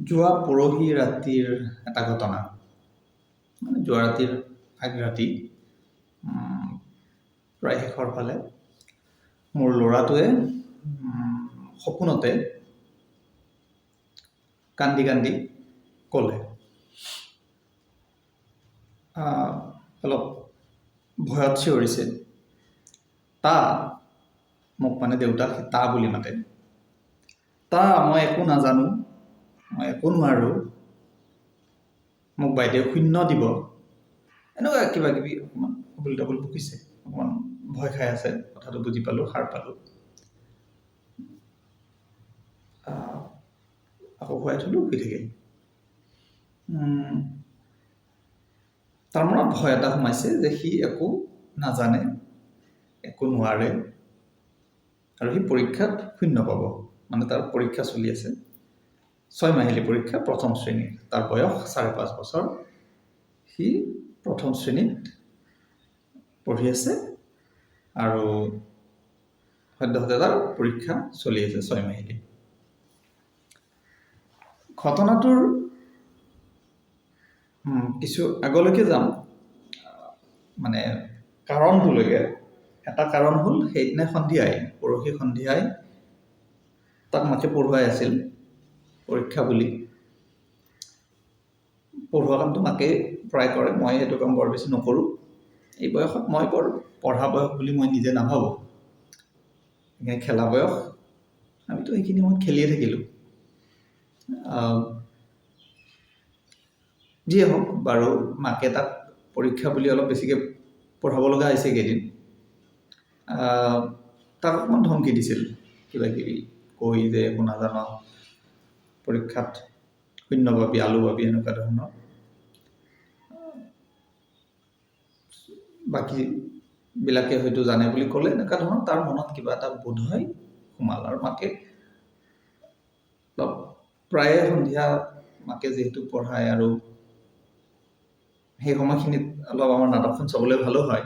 যোৱা পৰহি ৰাতিৰ এটা ঘটনা, মানে যোৱা ৰাতিৰ আগৰাতি প্ৰায় শেষৰ ফালে মোৰ ল'ৰাটোৱে সপোনতে কান্দি কান্দি ক'লে, অলপ ভয়ত চিঞৰিছে। তা মোক মানে দেউতাক তা বুলি মাতে। তা মই একো নাজানো, মই একো নোৱাৰোঁ, মোক বাইদেউ শূন্য দিব, এনেকুৱা কিবা কিবি অকণমান উবুল তাবুল বকিছে। অকণমান ভয় খাই আছে, কথাটো বুজি পালোঁ, সাৰ পালোঁ। আকৌ শুৱাই থলোঁ, শুই থাকিল। তাৰ মনত ভয় এটা সোমাইছে যে সি একো নাজানে, একো নোৱাৰে, আৰু সি পৰীক্ষাত শূন্য পাব। মানে তাৰ পৰীক্ষা চলি আছে, 6 মাহিলী পৰীক্ষা, প্ৰথম শ্ৰেণীৰ। তাৰ বয়স 5.5 বছৰ। সি প্ৰথম শ্ৰেণীত পঢ়ি আছে আৰু সদ্যহতে তাৰ পৰীক্ষা চলি আছে 6 মাহিলী। ঘটনাটোৰ কিছু আগলৈকে যাম, মানে কাৰণটোলৈকে। এটা কাৰণ হ'ল, সেইদিনা সন্ধিয়াই, পৰহি সন্ধিয়াই তাক মাকে পঢ়ুৱাই আছিল পৰীক্ষা বুলি। পঢ়োৱা কামটো মাকে প্ৰায় কৰে, মই সেইটো কাম বৰ বেছি নকৰোঁ। এই বয়সত মই বৰ পঢ়া বয়স বুলি মই নিজে নাভাবোঁ। সেইখিনি খেলা বয়স, আমিতো সেইখিনি সময়ত খেলিয়ে থাকিলোঁ। যিয়ে হওক বাৰু, মাকে তাক পৰীক্ষা বুলি অলপ বেছিকৈ পঢ়াব লগা হৈছে কেইদিন। তাক অকণমান ধমকি দিছিল, কিবা কিবি কৈ যে একো নাজানো, পৰীক্ষাত শূন্য পাবি, আলু পাবি, এনেকুৱা ধৰণৰ। বাকীবিলাকে হয়তো জানে বুলি ক'লে, এনেকুৱা ধৰণৰ তাৰ মনত কিবা এটা বোধ হয় সোমাল। আৰু মাকে অলপ প্ৰায়ে সন্ধিয়া মাকে যিহেতু পঢ়ায়, আৰু সেই সময়খিনিত অলপ আমাৰ নাটকখন চাবলৈ ভালো হয়।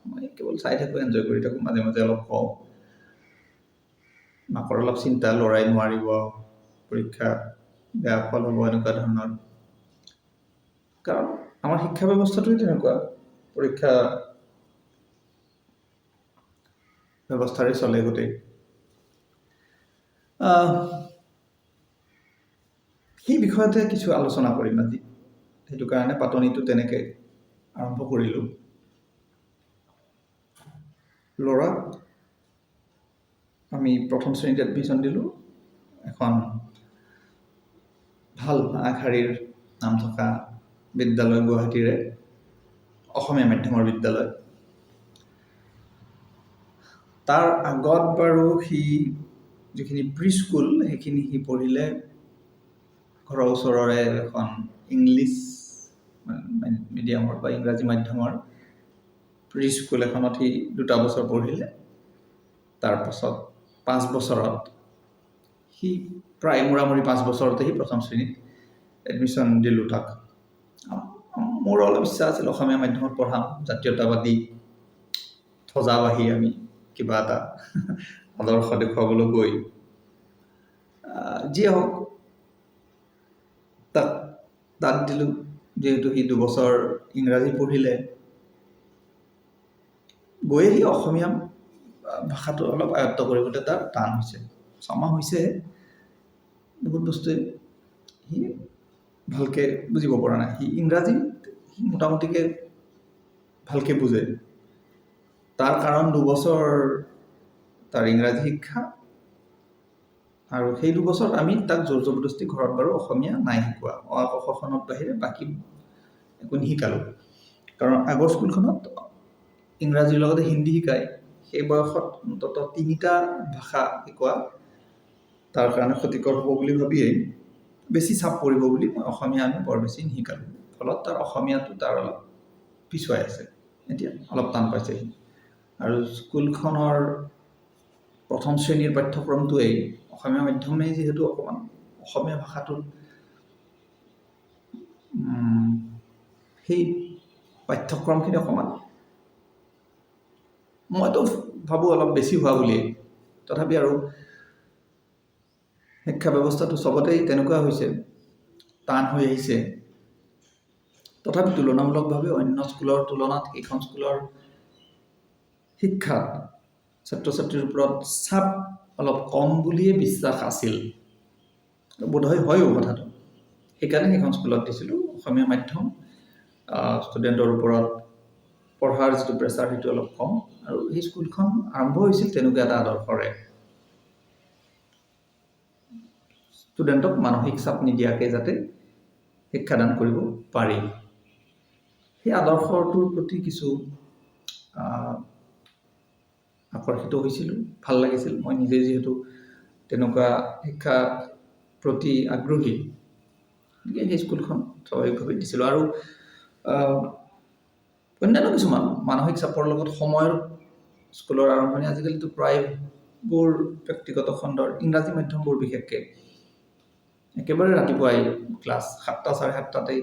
মই কেৱল চাই থাকোঁ, এনজয় কৰি থাকোঁ, মাজে মাজে অলপ কওঁ। মাকৰ অলপ চিন্তা, ল'ৰাই নোৱাৰিব, পৰীক্ষা বেয়া ফল হ'ব, এনেকুৱা ধৰণৰ। কাৰণ আমাৰ শিক্ষা ব্যৱস্থাটোৱে তেনেকুৱা, পৰীক্ষা ব্যৱস্থাৰে চলে গোটেই। সেই বিষয়তে কিছু আলোচনা কৰিম আজি। সেইটো কাৰণে পাতনিটো তেনেকৈ আৰম্ভ কৰিলোঁ। ল'ৰাক আমি প্ৰথম শ্ৰেণীত এডমিশ্যন দিলোঁ, এখন ভাল আগশাৰীৰ নাম থকা বিদ্যালয়, গুৱাহাটীৰে অসমীয়া মাধ্যমৰ বিদ্যালয়। তাৰ আগত বাৰু সি যিখিনি প্ৰি স্কুল, সেইখিনি সি পঢ়িলে ঘৰৰ ওচৰৰে এখন ইংলিছ মিডিয়ামৰ বা ইংৰাজী মাধ্যমৰ প্ৰি স্কুল এখনত সি 2 বছৰ পঢ়িলে। তাৰপাছত 5 বছৰত সি প্ৰায় মোটামুটি 5 বছৰতে সি প্ৰথম শ্ৰেণীত এডমিশ্যন দিলোঁ তাক। মোৰ অলপ ইচ্ছা আছিল অসমীয়া মাধ্যমত পঢ়াম, জাতীয়তাবাদী ধ্বজাবাহী আমি কিবা এটা আদৰ্শ দেখুৱাবলৈ গৈ। যিয়ে হওক, তাক দিলোঁ। যিহেতু সি 2 বছৰ ইংৰাজী পঢ়িলে, গৈয়ে সি অসমীয়া ভাষাটো অলপ আয়ত্ব কৰিবলৈ তাৰ টান হৈছে। 6 মাহ হৈছে, বহুত বস্তুৱে সি ভালকৈ বুজিব পৰা নাই। সি ইংৰাজী সি মোটামুটিকৈ ভালকৈ বুজে। তাৰ কাৰণ 2 বছৰ তাৰ ইংৰাজী শিক্ষা, আৰু সেই 2 বছৰত আমি তাক জোৰ জবৰদস্তি ঘৰত বাৰু অসমীয়া নাই শিকোৱা। অ, আ, ক, খ খনৰ বাহিৰে বাকী একো নিশিকালোঁ। কাৰণ আগৰ স্কুলখনত ইংৰাজীৰ লগতে হিন্দী শিকায়। সেই বয়সত অন্ততঃ 3টা ভাষা শিকোৱা তাৰ কাৰণে ক্ষতিকৰ হ'ব বুলি ভাবিয়েই, বেছি চাপ পৰিব বুলি মই অসমীয়া আমি বৰ বেছি নিশিকালোঁ। ফলত তাৰ অসমীয়াটো তাৰ অলপ পিছুৱাই আছে, এতিয়া অলপ টান পাইছে সি। আৰু স্কুলখনৰ প্ৰথম শ্ৰেণীৰ পাঠ্যক্ৰমটোৱেই অসমীয়া মাধ্যমেই, যিহেতু অকণমান অসমীয়া ভাষাটোত সেই পাঠ্যক্ৰমখিনি অকণমান মইতো ভাবোঁ অলপ বেছি হোৱা বুলিয়েই। তথাপি আৰু শিক্ষা ব্যৱস্থাটো চবতেই তেনেকুৱা হৈছে। টান হৈ আহিছে, তথাপি তুলনামূলকভাৱে অন্য স্কুলৰ তুলনাত এইখন স্কুলৰ শিক্ষাত ছাত্ৰ ছাত্ৰীৰ ওপৰত চাপ অলপ কম বুলিয়ে বিশ্বাস আছিল, বোধহয় হয়ও কথাটো। সেইকাৰণে সেইখন স্কুলত দিছিলোঁ। অসমীয়া মাধ্যম, ষ্টুডেণ্টৰ ওপৰত পঢ়াৰ যিটো প্ৰেছাৰ সেইটো অলপ কম, আৰু সেই স্কুলখন আৰম্ভ হৈছিল তেনেকুৱা এটা আদৰ্শৰে, ষ্টুডেণ্টক মানসিক চাপ নিদিয়াকৈ যাতে শিক্ষাদান কৰিব পাৰি। সেই আদৰ্শটোৰ প্ৰতি কিছু আকৰ্ষিত হৈছিলোঁ, ভাল লাগিছিল। মই নিজে যিহেতু তেনেকুৱা শিক্ষা প্ৰতি আগ্ৰহী, গতিকে সেই স্কুলখন স্বাভাৱিকভাৱে দিছিলোঁ। আৰু অন্যান্য কিছুমান মানসিক চাপৰ লগত সময়ৰ স্কুলৰ আৰম্ভণি, আজিকালিতো প্ৰায়বোৰ ব্যক্তিগত খণ্ডৰ ইংৰাজী মাধ্যমবোৰ বিশেষকৈ একেবাৰে ৰাতিপুৱাই ক্লাছ 7টা 7:30টাতেই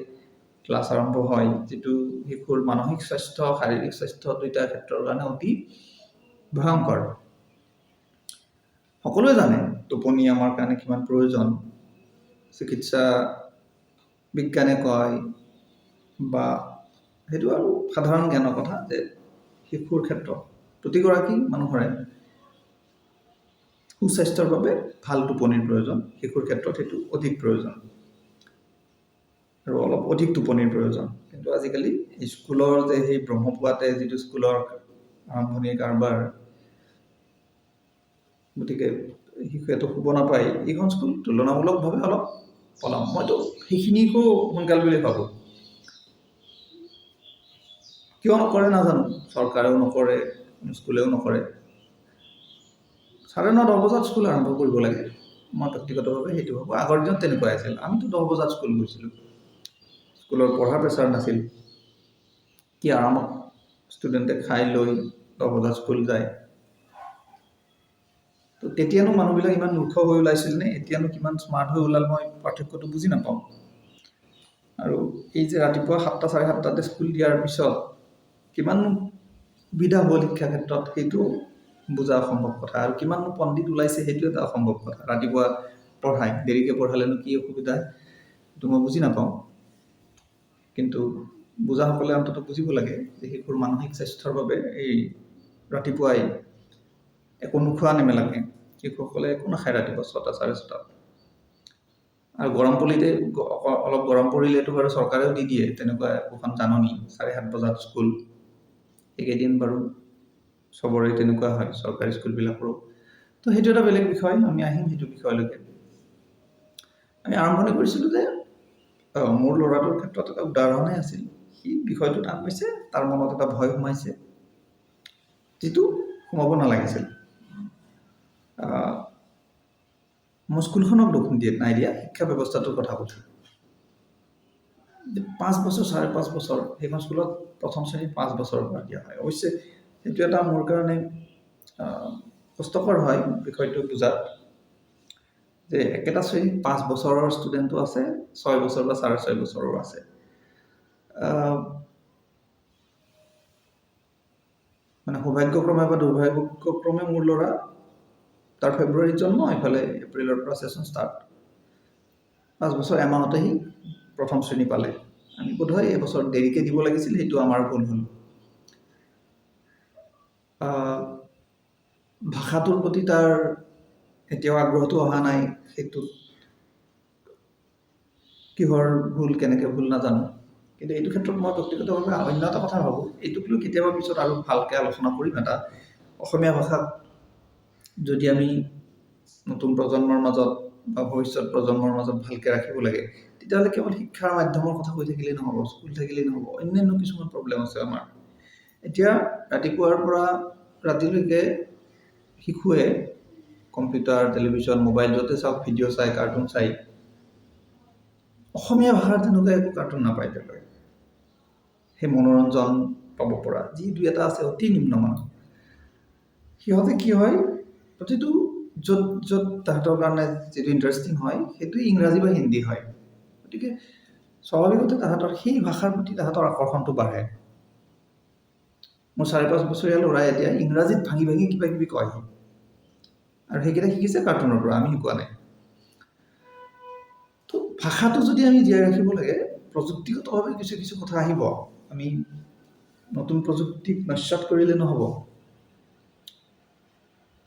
ক্লাছ আৰম্ভ হয়, যিটো শিশুৰ মানসিক স্বাস্থ্য শাৰীৰিক স্বাস্থ্য দুয়োটা ক্ষেত্ৰৰ কাৰণে অতি ভয়ংকৰ। সকলোৱে জানে টোপনি আমাৰ কাৰণে কিমান প্ৰয়োজন। চিকিৎসা বিজ্ঞানে কয়, বা সেইটো আৰু সাধাৰণ জ্ঞানৰ কথা, যে শিশুৰ ক্ষেত্ৰত প্ৰতিগৰাকী মানুহৰে সুস্বাস্থ্যৰ বাবে ভাল টোপনিৰ প্ৰয়োজন। শিশুৰ ক্ষেত্ৰত সেইটো অধিক প্ৰয়োজন, আৰু অলপ অধিক টোপনিৰ প্ৰয়োজন। কিন্তু আজিকালি স্কুলৰ যে সেই ব্ৰহ্মপুৱাতে যিটো স্কুলৰ আৰম্ভণিৰ কাৰবাৰ, গতিকে শিশুৱেতো শুব নাপায়। এইখন স্কুল তুলনামূলকভাৱে অলপ পলাম, মইতো সেইখিনিকো সোনকাল বুলি ভাবোঁ। কিয় নকৰে নাজানো, চৰকাৰেও নকৰে, স্কুলেও নকৰে। 9:30-10 বজাত স্কুল আৰম্ভ কৰিব লাগে, মই ব্যক্তিগতভাৱে সেইটো ভাবোঁ। আগৰ দিনত তেনেকুৱাই আছিল, আমিতো 10 বজাত স্কুল গৈছিলোঁ, স্কুলৰ পঢ়াৰ প্ৰেছাৰ নাছিল। কি আৰামত ষ্টুডেণ্টে খাই লৈ 10 বজাত স্কুল যায়। তো তেতিয়ানো মানুহবিলাক ইমান মূৰ্খ হৈ ওলাইছিল নে, এতিয়ানো কিমান স্মাৰ্ট হৈ ওলাল, মই পাৰ্থক্যটো বুজি নাপাওঁ। আৰু এই যে ৰাতিপুৱা 7টা 7:30টাতে স্কুল দিয়াৰ পিছত কিমান সুবিধা হ'ল শিক্ষা ক্ষেত্ৰত, সেইটো বুজা অসম্ভৱ কথা। আৰু কিমান পণ্ডিত ওলাইছে, সেইটো এটা অসম্ভৱ কথা। ৰাতিপুৱা পঢ়ায়, দেৰিকৈ পঢ়ালেনো কি অসুবিধা, সেইটো মই বুজি নাপাওঁ। কিন্তু বুজাসকলে অন্ততঃ বুজিব লাগে যে শিশুৰ মানসিক স্বাস্থ্যৰ বাবে এই ৰাতিপুৱাই একো নোখোৱা নেমেলাকে শিশুসকলে একো নাখায় ৰাতিপুৱা 6টা 6:30টাত। আৰু গৰম পৰিলে, অলপ গৰম পৰিলেতো বাৰু চৰকাৰেও দি দিয়ে তেনেকুৱা একোখন জাননী, 7:30 বজাত স্কুল। এইকেইদিন বাৰু চবৰে তেনেকুৱা হয়, চৰকাৰী স্কুলবিলাকৰো। তো সেইটো এটা বেলেগ বিষয়, আমি আহিম সেইটো বিষয়লৈকে। আমি আৰম্ভণি কৰিছিলোঁ যে মোৰ ল'ৰাটোৰ ক্ষেত্ৰত এটা উদাহৰণে আছিল। সি বিষয়টো টান পাইছে, তাৰ মনত এটা ভয় সোমাইছে, যিটো সোমাব নালাগিছিল। মই স্কুলখনক দোষ নাই দিয়া, শিক্ষা ব্যৱস্থাটোৰ কথা কৈছোঁ। 5 বছৰ 5.5 বছৰ সেইখন স্কুলত প্ৰথম শ্ৰেণী 5 বছৰৰ পৰা দিয়া হয়। অৱশ্যে সেইটো এটা মোৰ কাৰণে কষ্টকৰ হয় বিষয়টো বুজাত, যে একেটা শ্ৰেণীত 5 বছৰৰ ষ্টুডেণ্টো আছে, 6 বছৰ বা 6.5 বছৰো আছে। মানে সৌভাগ্যক্ৰমে বা দুৰ্ভাগ্যক্ৰমে মোৰ ল'ৰা, তাৰ ফেব্ৰুৱাৰীত জন্ম, এইফালে এপ্ৰিলৰ পৰা ছেশ্যন ষ্টাৰ্ট। 5 বছৰ এমাহতে সি প্ৰথম শ্ৰেণী পালে। আমি বোধহয় এবছৰ দেৰিকৈ দিব লাগিছিল, সেইটো আমাৰ ভুল হ'ল। ভাষাটোৰ প্ৰতি তাৰ এতিয়াও আগ্ৰহটো অহা নাই, সেইটোত কিহৰ ভুল, কেনেকৈ ভুল নাজানো। কিন্তু এইটো ক্ষেত্ৰত মই ব্যক্তিগতভাৱে অন্য এটা কথা ভাবোঁ, এইটোক লৈ কেতিয়াবা পিছত আৰু ভালকৈ আলোচনা কৰিম। এটা অসমীয়া ভাষাক যদি আমি নতুন প্ৰজন্মৰ মাজত বা ভৱিষ্যত প্ৰজন্মৰ মাজত ভালকৈ ৰাখিব লাগে, তেতিয়াহ'লে কেৱল শিক্ষাৰ মাধ্যমৰ কথা কৈ থাকিলেই নহ'ব, স্কুল থাকিলেই নহ'ব, অন্যান্য কিছুমান প্ৰব্লেম আছে আমাৰ। এতিয়া ৰাতিপুৱাৰ পৰা ৰাতিলৈকে শিশুৱে কম্পিউটাৰ, টেলিভিশ্যন, মোবাইল য'তে চাওক ভিডিঅ' চাই, কাৰ্টুন চাই, অসমীয়া ভাষাৰ তেনেকুৱা একো কাৰ্টুন নাপায় তেওঁলোকে। সেই মনোৰঞ্জন পাব পৰা যি দুই এটা আছে অতি নিম্নমানৰ। সিহঁতে কি হয়, প্ৰতিটো য'ত তাহাঁতৰ কাৰণে যিটো ইণ্টাৰেষ্টিং হয়, সেইটো ইংৰাজী বা হিন্দী হয়। গতিকে স্বাভাৱিকতে তাহাঁতৰ সেই ভাষাৰ প্ৰতি তাহাঁতৰ আকৰ্ষণটো বাঢ়ে। মোৰ 5.5 বছৰীয়া ল'ৰাই এতিয়া ইংৰাজীত ভাঙি ভাঙি কিবা কিবি কয়, আৰু সেইকেইটা শিকিছে কাৰ্টুনৰ পৰা, আমি শিকোৱা নাই। তো ভাষাটো যদি আমি জীয়াই ৰাখিব লাগে প্ৰযুক্তিগতভাৱে কিছু কিছু কথা আহিব আমি নতুন প্ৰযুক্তিক নস্যাৎ কৰিলে নহ'ব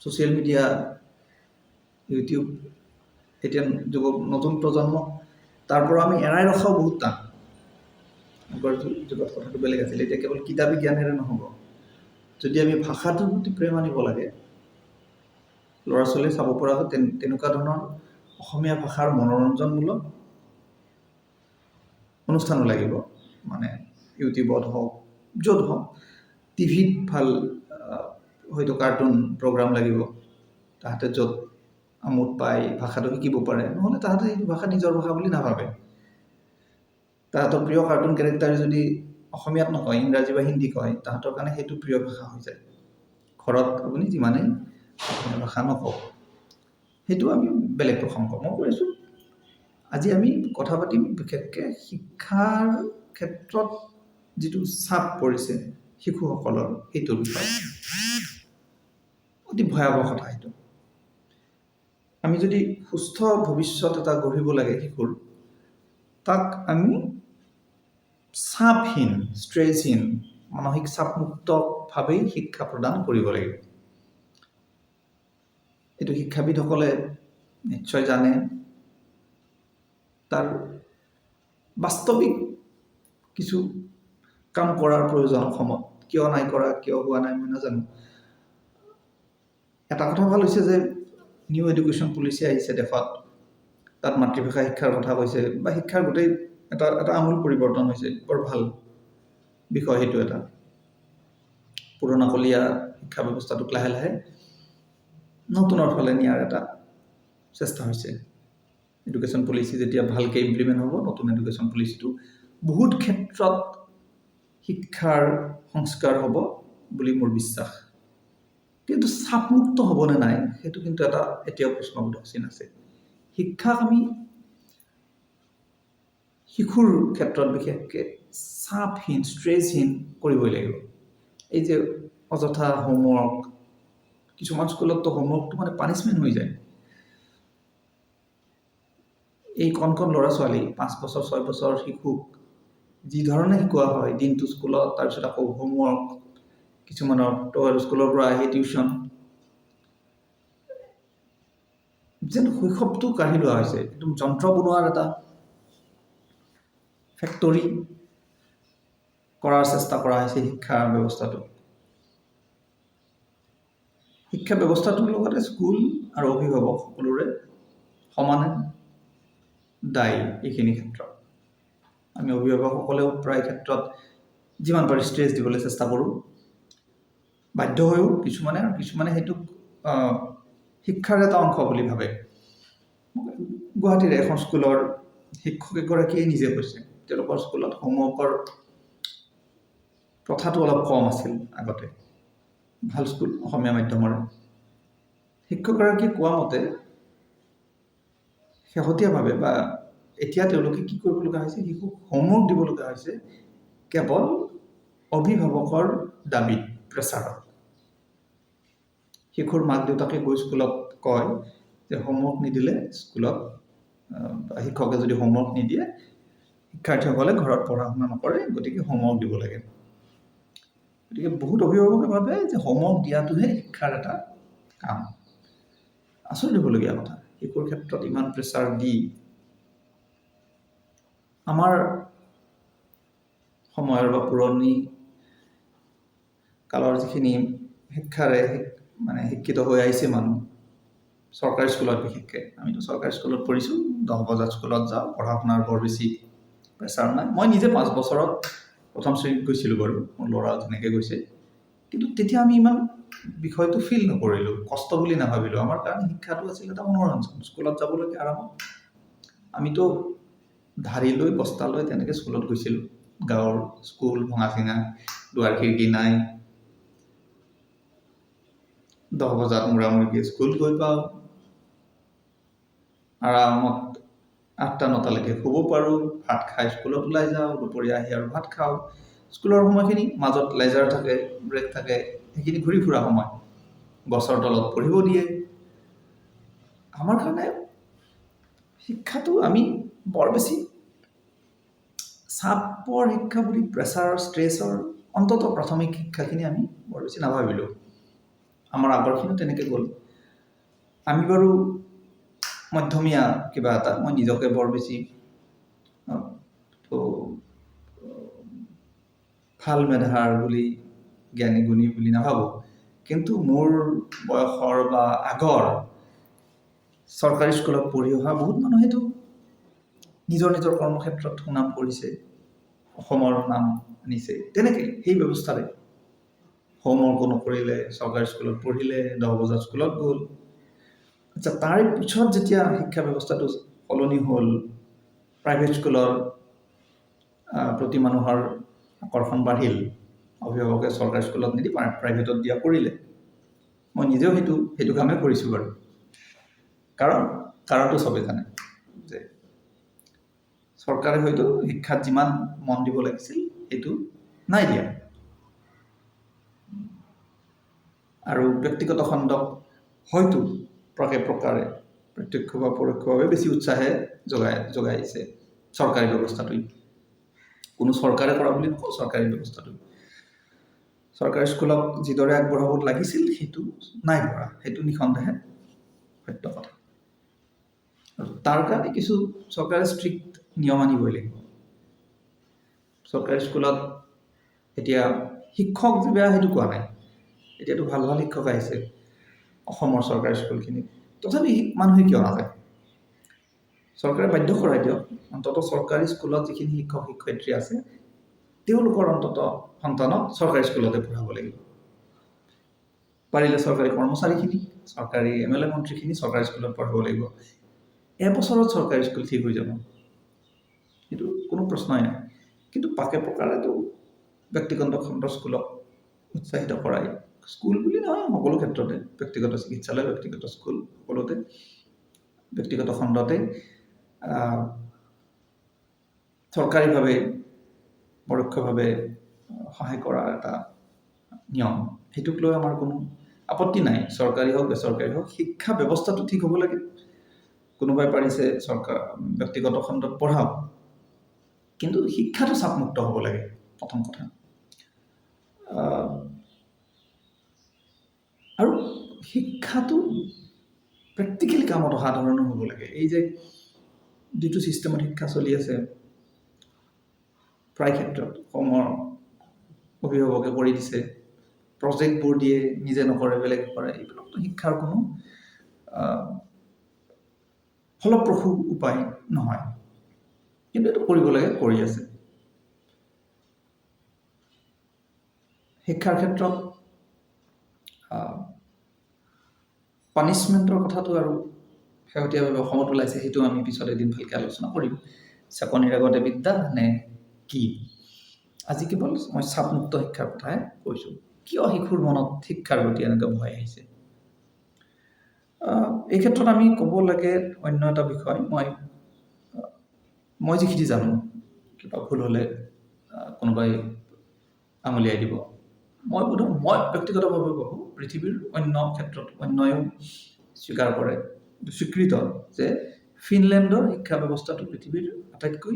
ছ'চিয়েল মিডিয়া ইউটিউব এতিয়া নতুন প্ৰজন্ম তাৰ পৰা আমি এৰাই ৰখাও বহুত টান আগৰ যুগত কথাটো বেলেগ আছিল এতিয়া কেৱল কিতাপী জ্ঞানেৰে নহ'ব যদি আমি ভাষাটোৰ প্ৰতি প্ৰেম আনিব লাগে ল'ৰা ছোৱালীয়ে চাব পৰাকৈ তেনেকুৱা ধৰণৰ অসমীয়া ভাষাৰ মনোৰঞ্জনমূলক অনুষ্ঠানো লাগিব মানে ইউটিউবত হওক য'ত হওক টিভিত ভাল হয়তো কাৰ্টুন প্ৰগ্ৰাম লাগিব তাহাঁতে য'ত আমোদ পাই ভাষাটো শিকিব পাৰে নহ'লে তাহাঁতে সেইটো ভাষা নিজৰ ভাষা বুলি নাভাবে তাহাঁতৰ প্ৰিয় কাৰ্টুন কেৰেক্টাৰ যদি অসমীয়াত নকয় ইংৰাজী বা হিন্দী কয় তাহাঁতৰ কাৰণে সেইটো প্ৰিয় ভাষা হৈ যায় ঘৰত আপুনি যিমানেই অসমীয়া ভাষা নকওক সেইটো আমি বেলেগ প্ৰসংগ মই কৈ আছোঁ আজি আমি কথা পাতিম বিশেষকৈ শিক্ষাৰ ক্ষেত্ৰত যিটো চাপ পৰিছে শিশুসকলৰ সেইটোৰ বিষয়ে অতি ভয়াৱহ কথা সেইটো আমি যদি সুস্থ ভৱিষ্যত এটা গঢ়িব লাগে শিশুৰ তাক আমি চাপহীন ষ্ট্ৰেছহীন মানসিক চাপমুক্তভাৱেই শিক্ষা প্ৰদান কৰিব লাগিব এইটো শিক্ষাবিদসকলে নিশ্চয় জানে তাৰ বাস্তৱিক কিছু কাম কৰাৰ প্ৰয়োজন অসমত কিয় নাই কৰা কিয় হোৱা নাই মই নাজানো এটা কথা ভাল হৈছে যে নিউ এডুকেশ্যন পলিচি আহিছে দেশত তাত মাতৃভাষা শিক্ষাৰ কথা কৈছে বা শিক্ষাৰ গোটেই এটা আমূল পৰিৱৰ্তন হৈছে বৰ ভাল বিষয় সেইটো এটা পুৰণাকলীয়া শিক্ষা ব্যৱস্থাটোক লাহে লাহে নতুনৰ ফালে নিয়াৰ এটা চেষ্টা হৈছে এডুকেশ্যন পলিচি যেতিয়া ভালকৈ ইমপ্লিমেণ্ট হ'ব নতুন এডুকেশ্যন পলিচিটো বহুত ক্ষেত্ৰত শিক্ষাৰ সংস্কাৰ হ'ব বুলি মোৰ বিশ্বাস কিন্তু চাপমুক্ত হ'বনে নাই সেইটো কিন্তু এটা এতিয়াও প্ৰশ্নবোধক চিন আছে শিক্ষাক আমি শিশুৰ ক্ষেত্ৰত বিশেষকৈ চাপহীন ষ্ট্ৰেছহীন কৰিবই লাগিব এই যে অযথা হোমৱৰ্ক কিছুমান স্কুলততো হোমৱৰ্কটো মানে পানিছমেণ্ট হৈ যায় এই কণ ল'ৰা ছোৱালী 5 বছৰ 6 বছৰ শিশুক যি ধৰণে শিকোৱা হয় দিনটো স্কুলত তাৰপিছত আকৌ হোমৱৰ্ক কিছুমানৰ স্কুলৰ পৰা আহি টিউশ্যন যেন শৈশৱটো কাঢ়ি লোৱা হৈছে একদম যন্ত্ৰ বনোৱাৰ এটা ফেক্টৰী কৰাৰ চেষ্টা কৰা হৈছে শিক্ষা ব্যৱস্থাটো শিক্ষা ব্যৱস্থাটোৰ লগতে স্কুল আৰু অভিভাৱক সকলোৰে সমানে দায়ী এইখিনি ক্ষেত্ৰত আমি অভিভাৱকসকলেও প্ৰায় ক্ষেত্ৰত যিমান পাৰি ষ্ট্ৰেছ দিবলৈ চেষ্টা কৰোঁ বাধ্য হৈও কিছুমানে সেইটোক শিক্ষাৰ এটা অংশ বুলি ভাবে গুৱাহাটীৰ এখন স্কুলৰ শিক্ষক এগৰাকীয়ে নিজে কৈছে তেওঁলোকৰ স্কুলত হোমৱৰ্কৰ প্ৰথাটো অলপ কম আছিল আগতে ভাল স্কুল অসমীয়া মাধ্যমৰে শিক্ষকগৰাকীয়ে কোৱা মতে শেহতীয়াভাৱে বা এতিয়া তেওঁলোকে কি কৰিব লগা হৈছে শিশুক হোমৱৰ্ক দিব লগা হৈছে কেৱল অভিভাৱকৰ দাবীত প্ৰেছাৰত শিশুৰ মাক দেউতাকে গৈ স্কুলত কয় যে হোমৱৰ্ক নিদিলে স্কুলত শিক্ষকে যদি হোমৱৰ্ক নিদিয়ে শিক্ষাৰ্থীসকলে ঘৰত পঢ়া শুনা নকৰে গতিকে হোমৱৰ্ক দিব লাগে গতিকে বহুত অভিভাৱকে ভাবে যে হোমৱৰ্ক দিয়াটোহে শিক্ষাৰ এটা কাম আচৰিত হ'বলগীয়া কথা শিশুৰ ক্ষেত্ৰত ইমান প্ৰেছাৰ দি আমাৰ সময়ৰ বা পুৰণি কালৰ যিখিনি শিক্ষাৰে মানে শিক্ষিত হৈ আহিছে মানুহ চৰকাৰী স্কুলত বিশেষকৈ আমিতো চৰকাৰী স্কুলত পঢ়িছোঁ 10 বজাত স্কুলত যাওঁ পঢ়া শুনাৰ বৰ বেছি প্ৰেছাৰ নাই মই নিজে 5 বছৰত প্ৰথম শ্ৰেণীত গৈছিলোঁ বাৰু মোৰ ল'ৰা তেনেকৈ গৈছে কিন্তু তেতিয়া আমি ইমান বিষয়টো ফিল নকৰিলোঁ কষ্ট বুলি নাভাবিলোঁ আমাৰ কাৰণে শিক্ষাটো আছিল এটা মনোৰঞ্জন স্কুলত যাবলৈকে আৰামত আমিতো ধাৰি লৈ বস্তা লৈ তেনেকৈ স্কুলত গৈছিলোঁ গাঁৱৰ স্কুল ভঙা চিঙা দুৱাৰ খিৰিকী নাই 10 বজাত মূৰামূৰিকৈ স্কুল গৈ পাওঁ আৰামত 8টা-9টালৈকে শুব পাৰোঁ ভাত খাই স্কুলত ওলাই যাওঁ দুপৰীয়া আহি আৰু ভাত খাওঁ স্কুলৰ সময়খিনি মাজত লেজাৰ থাকে ব্ৰেক থাকে সেইখিনি ঘূৰি ফুৰা সময় গছৰ তলত পঢ়িব দিয়ে আমাৰ কাৰণে শিক্ষাটো আমি বৰ বেছি চাপৰ শিক্ষা বুলি প্ৰেছাৰ ষ্ট্ৰেছৰ অন্ততঃ প্ৰাথমিক শিক্ষাখিনি আমি বৰ বেছি নাভাবিলোঁ। আমাৰ আগৰখিনিও তেনেকৈ গ'ল। আমি বাৰু মধ্যমীয়া কিবা এটা, মই নিজকে বৰ বেছি ভাল মেধাৰ বুলি জ্ঞানী গুণী বুলি নাভাবোঁ, কিন্তু মোৰ বয়সৰ বা আগৰ চৰকাৰী স্কুলত পঢ়ি অহা বহুত মানুহেতো নিজৰ নিজৰ কৰ্মক্ষেত্ৰত সুনাম কৰিছে, অসমৰ নাম আনিছে, তেনেকৈ সেই ব্যৱস্থাৰে হোমৱৰ্কো নকৰিলে, চৰকাৰী স্কুলত পঢ়িলে, 10 বজাত স্কুলত গ'ল। আচ্ছা, তাৰে পিছত যেতিয়া শিক্ষা ব্যৱস্থাটো সলনি হ'ল, প্ৰাইভেট স্কুলৰ প্ৰতি মানুহৰ আকৰ্ষণ বাঢ়িল, অভিভাৱকে চৰকাৰী স্কুলত নিদি প্ৰাইভেটত দিয়া কৰিলে। মই নিজেও সেইটো কামেই কৰিছোঁ বাৰু। কাৰণটো চবেই জানে যে চৰকাৰে হয়তো শিক্ষাত যিমান মন দিব লাগিছিল সেইটো নাই দিয়া, আৰু ব্যক্তিগত খণ্ডক হয়তো প্ৰকাৰে প্ৰত্যক্ষ বা পৰোক্ষভাৱে বেছি উৎসাহে যোগাইছে চৰকাৰী ব্যৱস্থাটোৱে। কোনো চৰকাৰে কৰা বুলি নকওঁ, চৰকাৰী ব্যৱস্থাটো। চৰকাৰী স্কুলক যিদৰে আগবঢ়াব লাগিছিল সেইটো নাই কৰা, সেইটো নিঃসন্দেহে সত্য কথা। আৰু তাৰ কাৰণে কিছু চৰকাৰে ষ্ট্ৰিক্ট নিয়ম আনিবই লাগিব। চৰকাৰী স্কুলত এতিয়া শিক্ষক যে বেয়া সেইটো কোৱা নাই, এতিয়াতো ভাল ভাল শিক্ষক আহিছে অসমৰ চৰকাৰী স্কুলখিনিত, তথাপি মানুহে কিয় নাযায়? চৰকাৰে বাধ্য কৰাই দিয়ক, অন্ততঃ চৰকাৰী স্কুলত যিখিনি শিক্ষক শিক্ষয়িত্ৰী আছে তেওঁলোকৰ অন্ততঃ সন্তানক চৰকাৰী স্কুলতে পঢ়াব লাগিব। পাৰিলে চৰকাৰী কৰ্মচাৰীখিনি, চৰকাৰী MLA মন্ত্ৰীখিনি চৰকাৰী স্কুলত পঢ়াব লাগিব। এবছৰত চৰকাৰী স্কুল ঠিক হৈ যাব, সেইটো কোনো প্ৰশ্নই নাই। কিন্তু পাকে প্ৰকাৰেতো ব্যক্তিগত খণ্ডৰ স্কুলক উৎসাহিত কৰাই, স্কুল বুলি নহয় সকলো ক্ষেত্ৰতে, ব্যক্তিগত চিকিৎসালয়, ব্যক্তিগত স্কুল, সকলোতে ব্যক্তিগত খণ্ডতে চৰকাৰীভাৱে পৰোক্ষভাৱে সহায় কৰাৰ এটা নিয়ম, সেইটোক লৈ আমাৰ কোনো আপত্তি নাই। চৰকাৰী হওক বেচৰকাৰী হওক, শিক্ষা ব্যৱস্থাটো ঠিক হ'ব লাগে। কোনোবাই পাৰিছে ব্যক্তিগত খণ্ডত পঢ়াওক, কিন্তু শিক্ষাটো চাপমুক্ত হ'ব লাগে, প্ৰথম কথা। আৰু শিক্ষাটো প্ৰেক্টিকেলি কামত অহা ধৰণৰ হ'ব লাগে। এই যে যিটো ছিষ্টেমত শিক্ষা চলি আছে প্ৰায় ক্ষেত্ৰত, অসমৰ অভিভাৱকে কৰি দিছে, প্ৰজেক্টবোৰ দিয়ে, নিজে নকৰে বেলেগে কৰে, এইবিলাকতো শিক্ষাৰ কোনো ফলপ্ৰসূ উপায় নহয়, কিন্তু এইটো কৰিব লাগে, কৰি আছে। শিক্ষাৰ ক্ষেত্ৰত পানিছমেণ্টৰ কথাটো আৰু শেহতীয়াভাৱে অসমত ওলাইছে, সেইটো আমি পিছত এদিন ভালকৈ আলোচনা কৰিম। চাকনিৰ আগতে বিদ্যা নে কি? আজি কেৱল মই চাপমুক্ত শিক্ষাৰ কথাহে কৈছোঁ। কিয় শিশুৰ মনত শিক্ষাৰ প্ৰতি এনেকৈ ভয় আহিছে? এই ক্ষেত্ৰত আমি ক'ব লাগে অন্য এটা বিষয়, মই যিখিনি জানো, কিবা ভুল হ'লে কোনোবাই আঙুলিয়াই দিব। মই ব্যক্তিগতভাৱে ভাবোঁ, পৃথিৱীৰ অন্য ক্ষেত্ৰত অন্যয়ো স্বীকাৰ কৰে, স্বীকৃত যে ফিনলেণ্ডৰ শিক্ষা ব্যৱস্থাটো পৃথিৱীৰ আটাইতকৈ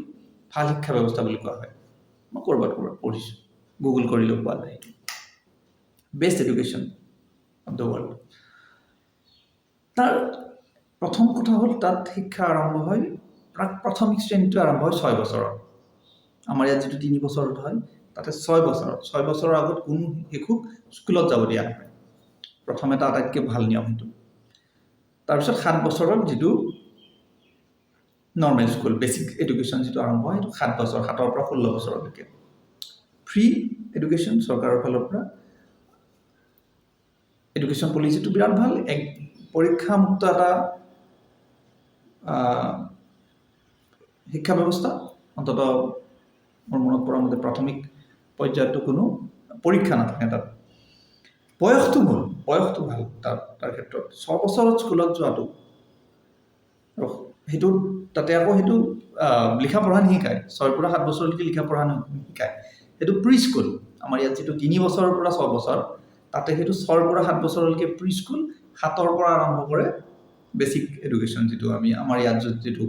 ভাল শিক্ষা ব্যৱস্থা বুলি কোৱা হয়। মই ক'ৰবাত পঢ়িছোঁ, গুগল কৰিলেও পোৱা যায়। Best education of the world. তাৰ প্ৰথম কথা হ'ল, তাত শিক্ষা আৰম্ভ হয়, প্ৰাথমিক শ্ৰেণীটো আৰম্ভ হয় 6 বছৰত। আমাৰ ইয়াত যিটো 3 বছৰত হয়, তাতে 6 বছৰত। 6 বছৰৰ আগত কোনো শিশুক স্কুলত যাব দিয়া নহয়। প্ৰথম এটা আটাইতকৈ ভাল নিয়ম সেইটো। তাৰপিছত 7 বছৰত যিটো নৰ্মেল স্কুল, বেচিক এডুকেশ্যন যিটো আৰম্ভ হয়, সেইটো 7 বছৰ, 7ৰ পৰা 16 বছৰলৈকে। ফ্ৰী এডুকেশ্যন চৰকাৰৰ ফালৰ পৰা। এডুকেশ্যন পলিচিটো বিৰাট ভাল, পৰীক্ষামুক্ত এটা শিক্ষা ব্যৱস্থা। অন্ততঃ মোৰ মনত পৰা মতে প্ৰাথমিক পৰ্যায়তো কোনো পৰীক্ষা নাথাকে তাত। বয়সটো ভাল তাৰ ক্ষেত্ৰত। 6 বছৰত স্কুলত যোৱাটো, সেইটো তাতে আকৌ সেইটো লিখা পঢ়া নিশিকায়। 6ৰ পৰা 7 বছৰলৈকে লিখা পঢ়া নিশিকায়, সেইটো প্ৰি স্কুল। আমাৰ ইয়াত যিটো 3 বছৰৰ পৰা 6 বছৰ, তাতে সেইটো 6ৰ পৰা 7 বছৰলৈকে প্ৰি স্কুল, 7ৰ পৰা আৰম্ভ কৰে বেচিক এডুকেশ্যন, যিটো আমাৰ ইয়াত যিটো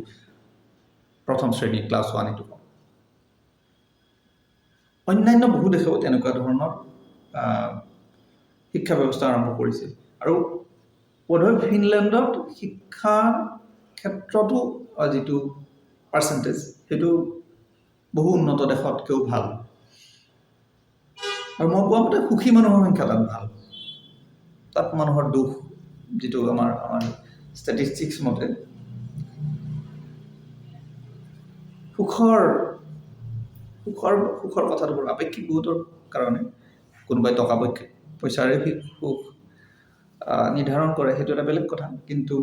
প্ৰথম শ্ৰেণী ক্লাছ 1 এইটো কওঁ। অন্যান্য বহু দেশেও তেনেকুৱা ধৰণৰ শিক্ষা ব্যৱস্থা আৰম্ভ কৰিছে। আৰু বোধহয় ফিনলেণ্ডত শিক্ষাৰ ক্ষেত্ৰতো যিটো পাৰ্চেণ্টেজ সেইটো বহু উন্নত দেশতকৈও ভাল। আৰু মই কোৱা মতে সুখী মানুহৰ সংখ্যা তাত ভাল। তাত মানুহৰ দুখ যিটো আমাৰ ষ্টেটিষ্টিক্স মতে সুখৰ কথাটো বৰ আপেক্ষিক বহুতৰ কাৰণে। কোনোবাই টকা পইচাৰে সুখ নিৰ্ধাৰণ কৰে, সেইটো এটা বেলেগ কথা। কিন্তু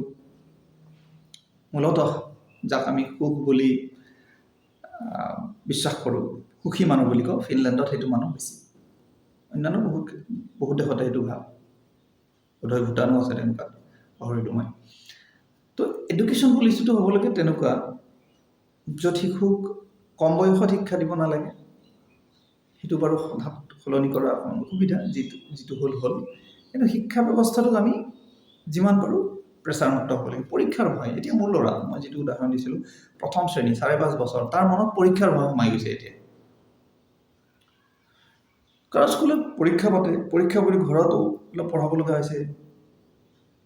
মূলতঃ যাক আমি সুখ বুলি বিশ্বাস কৰোঁ, সুখী মানুহ বুলি কওঁ, ফিনলেণ্ডত সেইটো মানুহ বেছি। অন্যান্য বহুত দেশতে সেইটো ভাল। বোধহয় ভূটানো আছে তেনেকুৱা, পাহৰিলোঁ মই। তো এডুকেশ্যন পলিচিটো হ'ব লাগে তেনেকুৱা য'ত শিশুক কম বয়সত শিক্ষা দিব নালাগে। সেইটো বাৰু সলনি কৰা অকণমান অসুবিধা, যিটো হ'ল। কিন্তু শিক্ষা ব্যৱস্থাটোক আমি যিমান পাৰোঁ প্ৰেছাৰমুক্ত হ'ব লাগে। পৰীক্ষাৰ ভয়, এতিয়া মোৰ ল'ৰা, মই যিটো উদাহৰণ দিছিলোঁ, প্ৰথম শ্ৰেণী 5.5 বছৰ, তাৰ মনত পৰীক্ষাৰ ভয় সোমাই গৈছে এতিয়া। কাৰণ স্কুলত পৰীক্ষা পাতে, পৰীক্ষা বুলি ঘৰতো অলপ পঢ়াব লগা হৈছে।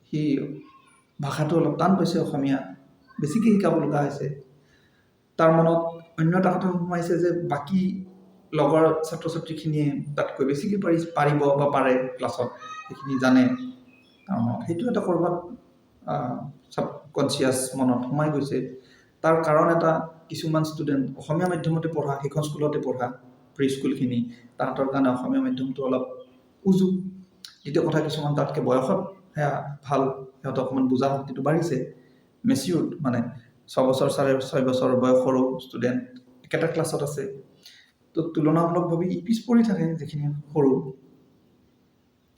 সি ভাষাটো অলপ টান পাইছে, অসমীয়া বেছিকৈ শিকাব লগা হৈছে। তাৰ মনত অন্য এটা কথা সোমাইছে যে বাকী লগৰ ছাত্ৰ ছাত্ৰীখিনিয়ে তাতকৈ বেছিকৈ পাৰিব বা পাৰে ক্লাছত, সেইখিনি জানে। তাৰ মনত সেইটো এটা ক'ৰবাত ছাবকনচিয়াছ মনত সোমাই গৈছে। তাৰ কাৰণ এটা, কিছুমান ষ্টুডেণ্ট অসমীয়া মাধ্যমতে পঢ়া, সেইখন স্কুলতে পঢ়া, প্ৰি স্কুলখিনি, তাহাঁতৰ কাৰণে অসমীয়া মাধ্যমটো অলপ উজু। দ্বিতীয় কথা, কিছুমান তাতকৈ বয়সত সেয়া ভাল, সিহঁতৰ অকণমান বুজা শক্তিটো বাঢ়িছে, মেচিউৰ্ড, মানে 6 বছৰ 6.5 বছৰ বয়সৰো ষ্টুডেণ্ট একেটা ক্লাছত আছে। তো তুলনামূলকভাৱে পিছ পৰি থাকে যিখিনি সৰু।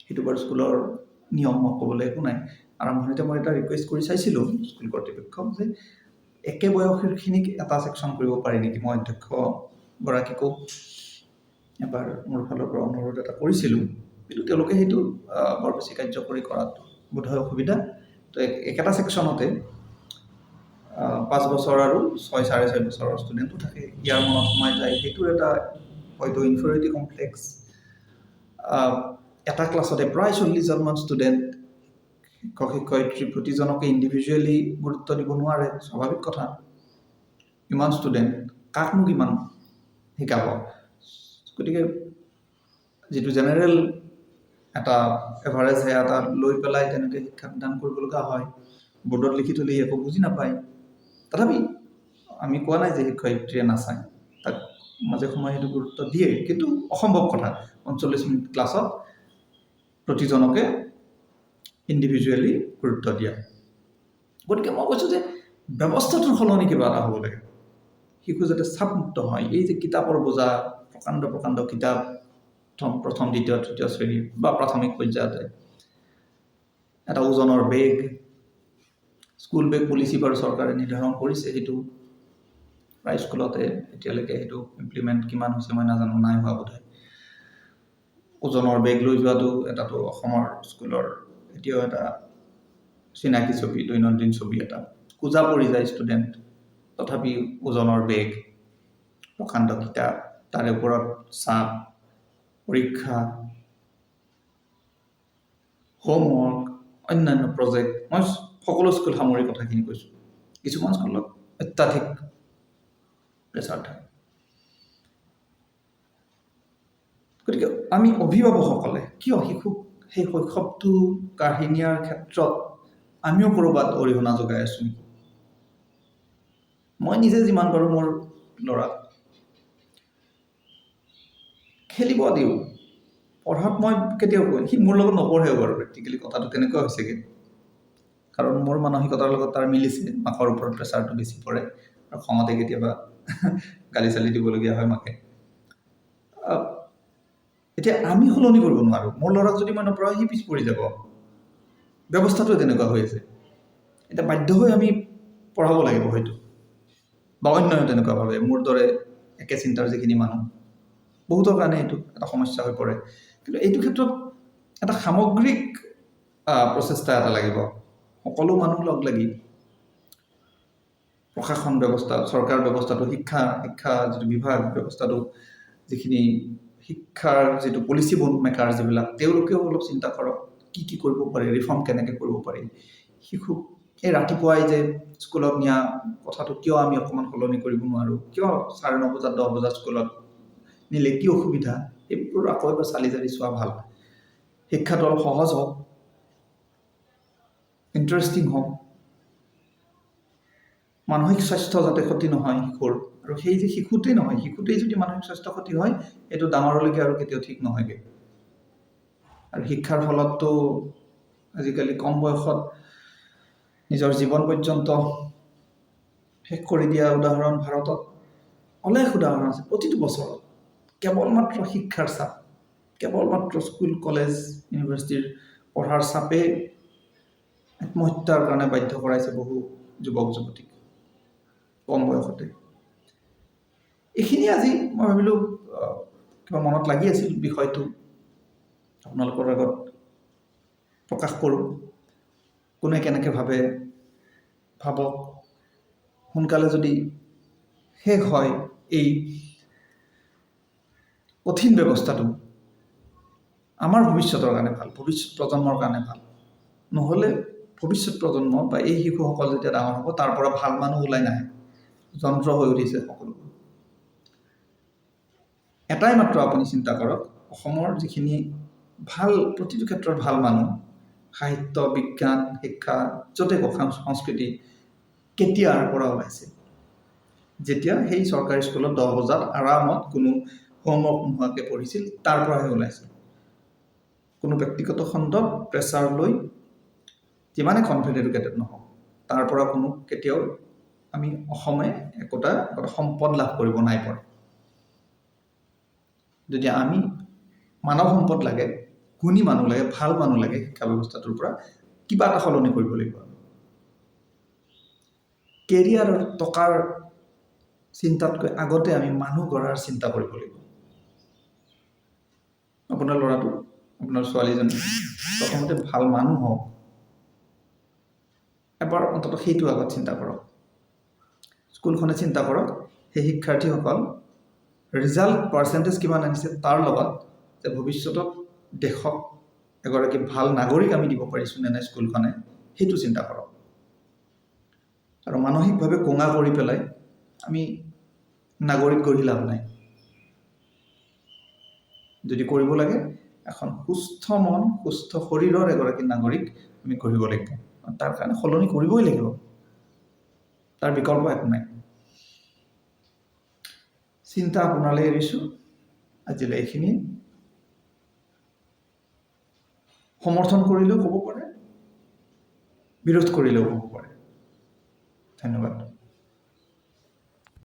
সেইটো বাৰু স্কুলৰ নিয়ম, ক'বলৈ একো নাই। আৰম্ভণিতে মই এটা ৰিকুৱেষ্ট কৰি চাইছিলোঁ স্কুল কৰ্তৃপক্ষক যে একে বয়সৰখিনিক এটা ছেকশ্যন কৰিব পাৰি নেকি। মই অধ্যক্ষগৰাকীকো এবাৰ মোৰ ফালৰ পৰা অনুৰোধ এটা কৰিছিলোঁ, কিন্তু তেওঁলোকে সেইটো বৰ বেছি কাৰ্যকৰী কৰাত বোধহয় অসুবিধা। তো একেটা ছেকশ্যনতে 5 বছৰ আৰু 6.5 বছৰৰ ষ্টুডেণ্টো থাকে। ইয়াৰ মনত সোমাই যায়, সেইটোৰ এটা হয়তো ইনফেৰিয়ৰিটি কমপ্লেক্স। এটা ক্লাছতে প্ৰায় 40জনমান ষ্টুডেণ্ট, শিক্ষক শিক্ষয়িত্ৰী প্ৰতিজনকে ইণ্ডিভিজুৱেলি গুৰুত্ব দিব নোৱাৰে, স্বাভাৱিক কথা। ইমান ষ্টুডেণ্ট, কাকনো কিমান শিকাব? গতিকে যিটো জেনেৰেল এটা এভাৰেজ সেয়া এটা লৈ পেলাই তেনেকৈ শিক্ষাদান কৰিব লগা হয়। বৰ্ডত লিখি থ'লে একো বুজি নাপায়। তথাপি আমি কোৱা নাই যে শিক্ষয়িত্ৰীয়ে নাচায়, তাক মাজে সময়ে সেইটো গুৰুত্ব দিয়ে, কিন্তু অসম্ভৱ কথা 45 মিনিট ক্লাছত প্ৰতিজনকে ইণ্ডিভিজুৱেলি গুৰুত্ব দিয়া। গতিকে মই কৈছোঁ যে ব্যৱস্থাটোৰ সলনি কিবা এটা হ'ব লাগে। শিশু যাতে চাপমুক্ত হয়। এই যে কিতাপৰ বোজা, প্ৰকাণ্ড কিতাপ, প্ৰথম দ্বিতীয় তৃতীয় শ্ৰেণীৰ বা প্ৰাথমিক পৰ্যায়তে, এটা ওজনৰ বেগ, স্কুল বেগ পলিচি বাৰু চৰকাৰে নিৰ্ধাৰণ কৰিছে, সেইটো প্ৰায় স্কুলতে এতিয়ালৈকে সেইটো ইমপ্লিমেণ্ট কিমান হৈছে মই নাজানো, নাই হোৱা বোধহয়। ওজনৰ বেগ লৈ যোৱাটো এটাতো অসমৰ স্কুলৰ এতিয়াও এটা চিনাকি ছবি, দৈনন্দিন ছবি এটা। কোজা পৰি যায় ষ্টুডেণ্ট, তথাপি ওজনৰ বেগ, প্ৰকাণ্ড কিতাপ, তাৰে ওপৰত চাপ, পৰীক্ষা, হোমৱৰ্ক, অন্যান্য প্ৰজেক্ট। মই সকলো স্কুল সামৰি কথাখিনি কৈছোঁ। কিছুমান স্কুলত অত্যাধিক প্ৰেছাৰ থাকে। গতিকে আমি অভিভাৱকসকলে কিয় শিশুক সেই শৈশৱটো কাঢ়ি নিয়াৰ ক্ষেত্ৰত আমিও ক'ৰবাত অৰিহণা যোগাই আছোঁ নেকি? মই নিজে যিমান পাৰোঁ মোৰ ল'ৰাক খেলিব দিওঁ, পঢ়াত মই কেতিয়াও সি মোৰ লগত নপঢ়েও বাৰু। প্ৰেক্টিকেলি কথাটো তেনেকুৱা হৈছেগৈ, কাৰণ মোৰ মানসিকতাৰ লগত তাৰ মিলিছে। মাকৰ ওপৰত প্ৰেছাৰটো বেছি পৰে আৰু খঙতে কেতিয়াবা গালি চালি দিবলগীয়া হয় মাকে। এতিয়া আমি সলনি কৰিব নোৱাৰোঁ। মোৰ ল'ৰাক যদি মই নপঢ়াওঁ, সি পিছ পৰি যাব। ব্যৱস্থাটো তেনেকুৱা হৈ আছে। এতিয়া বাধ্য হৈ আমি পঢ়াব লাগিব হয়তো, বা অন্যও তেনেকুৱা ভাবে। মোৰ দৰে একে চিন্তাৰ যিখিনি মানুহ, বহুতৰ কাৰণে এইটো এটা সমস্যা হৈ পৰে। কিন্তু এইটো ক্ষেত্ৰত এটা সামগ্ৰিক প্ৰচেষ্টা এটা লাগিব, সকলো মানুহ লগ লাগি। প্ৰশাসন ব্যৱস্থা, চৰকাৰ ব্যৱস্থাটো, শিক্ষা যিটো বিভাগ ব্যৱস্থাটো, যিখিনি শিক্ষাৰ যিটো পলিচি মেকাৰ যিবিলাক, তেওঁলোকেও অলপ চিন্তা কৰক কি কৰিব পাৰি, ৰিফৰ্ম কেনেকৈ কৰিব পাৰি। শিশুক এই ৰাতিপুৱাই যে স্কুলত নিয়া কথাটো কিয় আমি অকণমান সলনি কৰিব নোৱাৰোঁ, কিয় 9:30 বজাত 10 বজাত স্কুলত নিলে কি অসুবিধা, এইবোৰ আকৌ এবাৰ চালি জাৰি চোৱা ভাল। শিক্ষাটো অলপ সহজ হওক, ইণ্টাৰেষ্টিং হওক, মানসিক স্বাস্থ্য যাতে ক্ষতি নহয় শিশুৰ, আৰু সেই যে শিশুতেই নহয়, শিশুতেই যদি মানসিক স্বাস্থ্য ক্ষতি হয়, এইটো ডাঙৰলৈকে আৰু কেতিয়াও ঠিক নহয়গৈ। আৰু শিক্ষাৰ ফলততো আজিকালি কম বয়সত নিজৰ জীৱন পৰ্যন্ত শেষ কৰি দিয়া উদাহৰণ ভাৰতত অলেখ উদাহৰণ আছে। প্ৰতিটো বছৰত কেৱল মাত্ৰ শিক্ষাৰ চাপ, কেৱল মাত্ৰ স্কুল কলেজ ইউনিভাৰ্চিটিৰ পঢ়াৰ চাপে আত্মহত্যাৰ কাৰণে বাধ্য কৰাইছে বহু যুৱক যুৱতীক কম বয়সতে। এইখিনি আজি মই ভাবিলোঁ কিবা মনত লাগি আছিল বিষয়টো আপোনালোকৰ আগত প্ৰকাশ কৰোঁ। কোনে কেনেকৈ ভাবক, সোনকালে যদি শেষ হয় এই কঠিন ব্যৱস্থাটো, আমাৰ ভৱিষ্যতৰ কাৰণে ভাল, ভৱিষ্যত প্ৰজন্মৰ কাৰণে ভাল। নহ'লে ভৱিষ্যত প্ৰজন্ম বা এই শিশুসকল যেতিয়া ডাঙৰ হ'ব, তাৰ পৰা ভাল মানুহ ওলাই নাহে, যন্ত্ৰ হৈ উঠিছে সকলোবোৰ। এটাই মাত্ৰ আপুনি চিন্তা কৰক, অসমৰ যিখিনি ভাল, প্ৰতিটো ক্ষেত্ৰত ভাল মানুহ, সাহিত্য, বিজ্ঞান, শিক্ষা, য'তে কওক, সংস্কৃতি, কেতিয়াৰ পৰা ওলাইছে? যেতিয়া সেই চৰকাৰী স্কুলত 10 বজাত আৰামত কোনো হোমৱৰ্ক নোহোৱাকৈ পঢ়িছিল, তাৰ পৰাহে ওলাইছিল। কোনো ব্যক্তিগত খণ্ডত প্ৰেছাৰ লৈ যিমানে কনভেন্ট এডুকেটেড নহওক, তাৰ পৰা কোনো কেতিয়াও আমি অসমে একোটা সম্পদ লাভ কৰিব নাই পৰা। যদি আমি মানৱ সম্পদ লাগে, গুণী মানুহ লাগে, ভাল মানুহ লাগে, শিক্ষা ব্যৱস্থাটোৰ পৰা কিবা এটা সলনি কৰিব লাগিব। কেৰিয়াৰ আৰু টকাৰ চিন্তাতকৈ আগতে আমি মানুহ গঢ়াৰ চিন্তা কৰিব লাগিব। আপোনাৰ ল'ৰাটো, আপোনাৰ ছোৱালীজনী প্ৰথমতে ভাল মানুহ হওক, এবাৰ অন্তত সেইটো আগত চিন্তা কৰক। স্কুলখনে চিন্তা কৰক সেই শিক্ষাৰ্থীসকল ৰিজাল্ট পাৰ্চেণ্টেজ কিমান আনিছে তাৰ লগত, যে ভৱিষ্যতত দেশক এগৰাকী ভাল নাগৰিক আমি দিব পাৰিছোঁ নে নাই স্কুলখনে, সেইটো চিন্তা কৰক। আৰু মানসিকভাৱে কোঙা কৰি পেলাই আমি নাগৰিক গঢ়ি লাভ নাই। যদি কৰিব লাগে, এখন সুস্থ মন, সুস্থ শৰীৰৰ এগৰাকী নাগৰিক আমি গঢ়িব লাগিব। তাৰ কাৰণে সলনি কৰিবই লাগিব, তাৰ বিকল্প একো নাই। চিন্তা আপোনালৈ এৰিছোঁ আজিলৈ এইখিনি। সমৰ্থন কৰিলেও ক'ব পাৰে, বিৰোধ কৰিলেও ক'ব পাৰে। ধন্যবাদ।